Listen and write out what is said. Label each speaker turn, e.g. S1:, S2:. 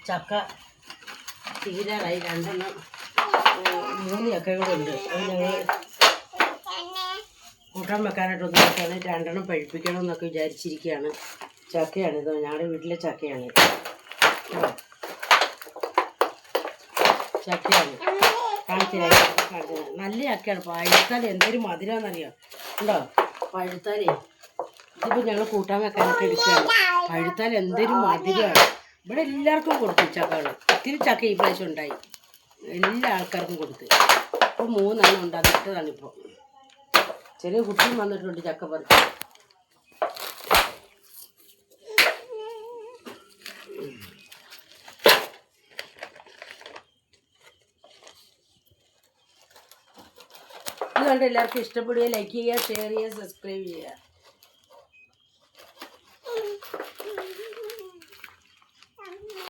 S1: ചക്ക തീരാറായി. 2 3 ചക്കകളുണ്ട്. അത് ഞങ്ങൾ കൂട്ടാൻ വെക്കാനായിട്ടൊന്നും വെക്കാണ്. 2 പഴിപ്പിക്കണം എന്നൊക്കെ വിചാരിച്ചിരിക്കുകയാണ്. ചക്കയാണിത്, ഞങ്ങളുടെ വീട്ടിലെ ചക്കയാണ്. ചക്കയാണ് കാണിച്ചില്ല. നല്ല ചക്കയാണ്. പഴുത്താൽ എന്തൊരു മധുരമാണെന്നറിയാം. ഉണ്ടോ പഴുത്താലേ? ഇതിപ്പോൾ ഞങ്ങൾ കൂട്ടാൻ വെക്കാനൊക്കെ എടുക്കുകയാണ്. പഴുത്താൽ എന്തൊരു മധുരമാണ്. ഇവിടെ എല്ലാവർക്കും കൊടുത്തു ചക്കകൾ. ഒത്തിരി ചക്ക ഈ പ്രാവശ്യം ഉണ്ടായി. എല്ലാ ആൾക്കാർക്കും കൊടുത്ത്. ഇപ്പോൾ 3 ഉണ്ടാക്കിയിട്ടതാണിപ്പോൾ. ചെറിയ കുട്ടിയും വന്നിട്ടുണ്ട് ചക്ക പറിച്ച്. ഇത് കണ്ട് എല്ലാവർക്കും ഇഷ്ടപ്പെടുക, ലൈക്ക് ചെയ്യുക, ഷെയർ ചെയ്യുക, സബ്സ്ക്രൈബ് ചെയ്യുക.